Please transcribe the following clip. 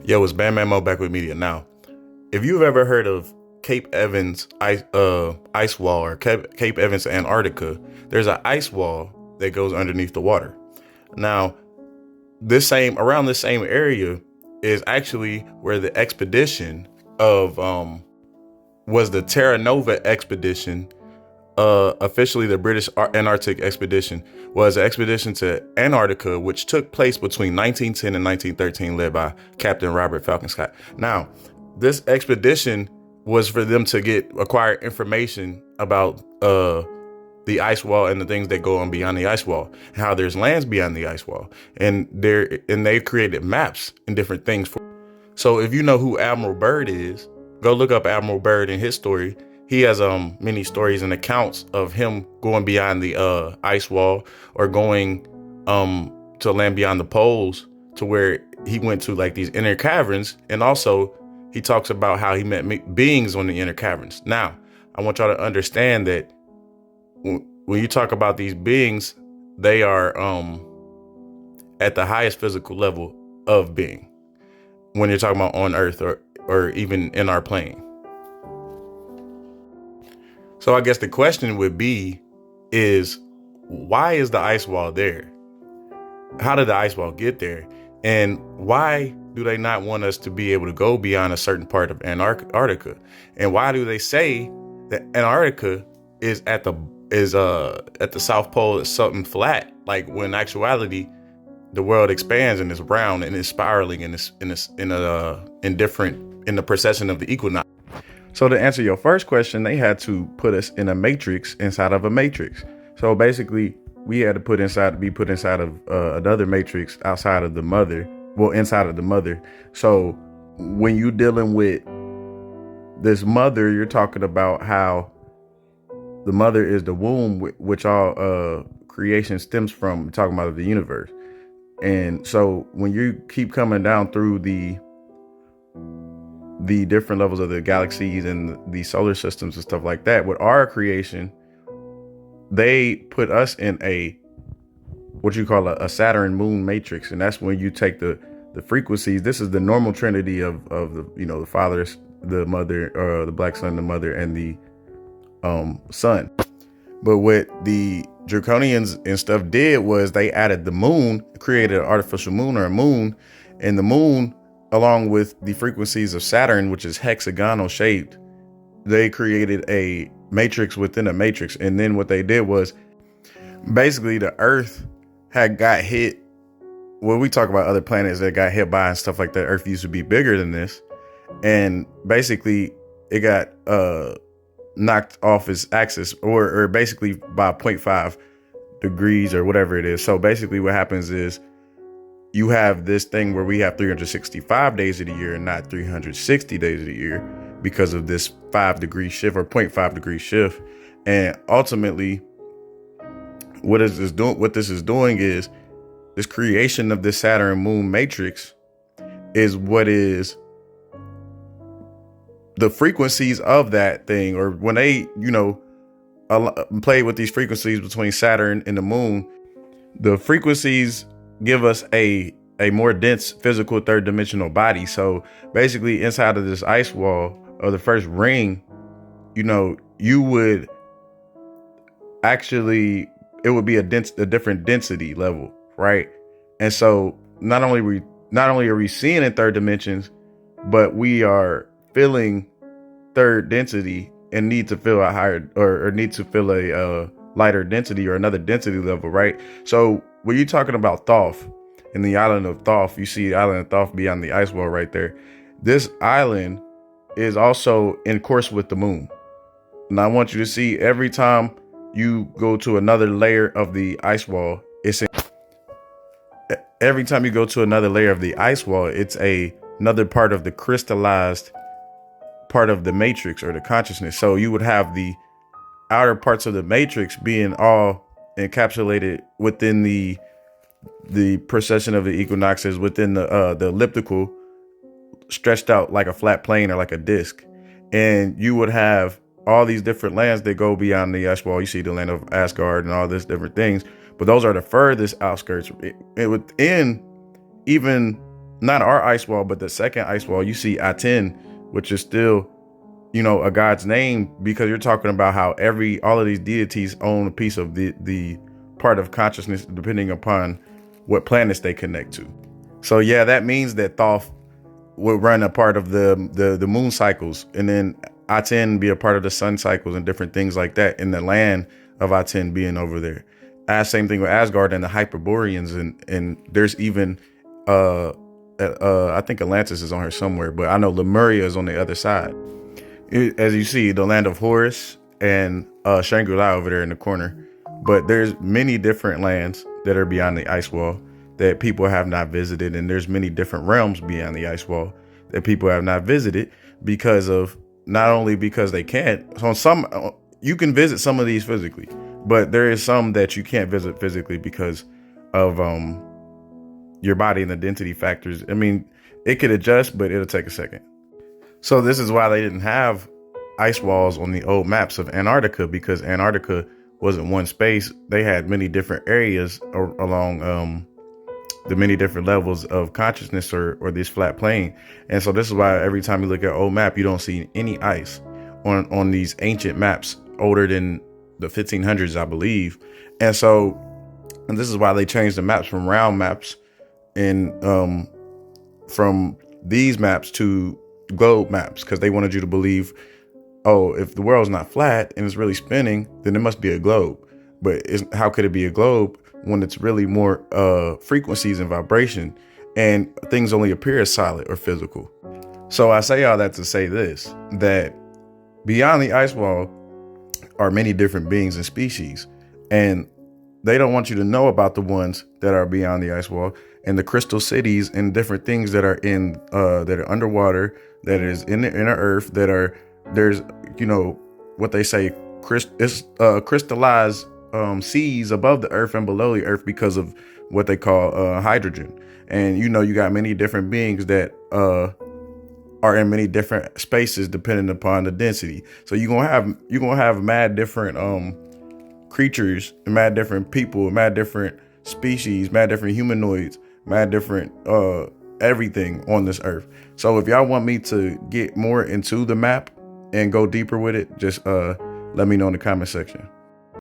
Yo, it's Bam Mamo back with media. Now, if you've ever heard of Cape Evans ice wall or Cape Evans Antarctica, there's an ice wall that goes underneath the water. Now, around this same area is actually where the expedition of was the Terra Nova expedition. Officially, the British Antarctic expedition was an expedition to Antarctica, which took place between 1910 and 1913, led by Captain Robert Falcon Scott. Now, this expedition was for them to acquire information about the ice wall and the things that go on beyond the ice wall, and how there's lands beyond the ice wall, and they've created maps and different things for. So, if you know who Admiral Byrd is, go look up Admiral Byrd and his story. He has many stories and accounts of him going beyond the ice wall, or going to land beyond the poles, to where he went to like these inner caverns. And also he talks about how he met beings on the inner caverns. Now, I want y'all to understand that when you talk about these beings, they are at the highest physical level of being, when you're talking about on Earth or even in our plane. So I guess the question would be is, why is the ice wall there? How did the ice wall get there? And why do they not want us to be able to go beyond a certain part of Antarctica? And why do they say that Antarctica is at the South Pole, is something flat? Like, when in actuality, the world expands and it's round and it's spiraling and it's in the precession of the equinox. So to answer your first question, they had to put us in a matrix inside of a matrix. So basically, we had to be put inside of another matrix outside of the mother. Well, inside of the mother. So when you're dealing with this mother, you're talking about how the mother is the womb, which all creation stems from. We're talking about the universe. And so when you keep coming down through the different levels of the galaxies and the solar systems and stuff like that, with our creation, they put us in what you call a Saturn moon matrix. And that's when you take the frequencies. This is the normal trinity of the father, the mother, the black sun, the mother, and the sun. But what the Draconians and stuff did was they added the moon, created an artificial moon, or a moon, and the moon, along with the frequencies of Saturn, which is hexagonal shaped, they created a matrix within a matrix. And then what they did was, basically, the Earth had got hit. When we talk about other planets that got hit by and stuff like that, Earth used to be bigger than this. And basically, it got knocked off its axis, or basically by 0.5 degrees or whatever it is. So basically what happens is, you have this thing where we have 365 days of the year and not 360 days of the year, because of this 5-degree shift or 0.5 degree shift. And ultimately, what this is doing is this creation of this Saturn moon matrix is what is the frequencies of that thing. Or when they, play with these frequencies between Saturn and the moon, the frequencies give us a more dense physical third dimensional body. So basically, inside of this ice wall, or the first ring, you would actually, it would be a different density level, right? And so not only are we seeing in third dimensions, but we are feeling third density and need to feel a higher, or need to feel a lighter density, or another density level, right? So when you're talking about Thoth and the island of Thoth, you see the island of Thoth beyond the ice wall right there. This island is also in course with the moon. And I want you to see, every time you go to another layer of the ice wall, every time you go to another layer of the ice wall, it's another part of the crystallized part of the matrix, or the consciousness. So you would have the outer parts of the matrix being all encapsulated within the precession of the equinoxes, within the elliptical, stretched out like a flat plane or like a disc. And you would have all these different lands that go beyond the ice wall. You see the land of Asgard and all this different things, but those are the furthest outskirts. Within even not our ice wall, but the second ice wall, you see I-10, which is still, a God's name, because you're talking about how all of these deities own a piece of the part of consciousness, depending upon what planets they connect to. So yeah, that means that Thoth would run a part of the moon cycles, and then I-10 be a part of the sun cycles and different things like that, in the land of I-10 being over there. Same thing with Asgard and the Hyperboreans, and there's even I think Atlantis is on here somewhere, but I know Lemuria is on the other side. As you see, the land of Horus and Shangri-La over there in the corner. But there's many different lands that are beyond the ice wall that people have not visited, and there's many different realms beyond the ice wall that people have not visited, because of, not only because they can't. So some, you can visit some of these physically, but there is some that you can't visit physically because of your body and the density factors. I mean, it could adjust, but it'll take a second. So this is why they didn't have ice walls on the old maps of Antarctica, because Antarctica wasn't one space. They had many different areas along the many different levels of consciousness, or this flat plane. And so this is why every time you look at an old map, you don't see any ice on these ancient maps older than the 1500s, I believe. And this is why they changed the maps from round maps and from these maps to globe maps, because they wanted you to believe, oh, if the world's not flat and it's really spinning, then it must be a globe. But how could it be a globe when it's really more frequencies and vibration, and things only appear as solid or physical? So I say all that to say this, that beyond the ice wall are many different beings and species, and they don't want you to know about the ones that are beyond the ice wall, and the crystal cities and different things that are that are underwater, that is in the inner earth, there's what they say, crystallized seas above the earth and below the earth, because of what they call hydrogen. And you got many different beings that are in many different spaces depending upon the density. So you're gonna have mad different creatures, mad different people, mad different species, mad different humanoids, mad different everything on this earth. So if y'all want me to get more into the map and go deeper with it, just let me know in the comment section.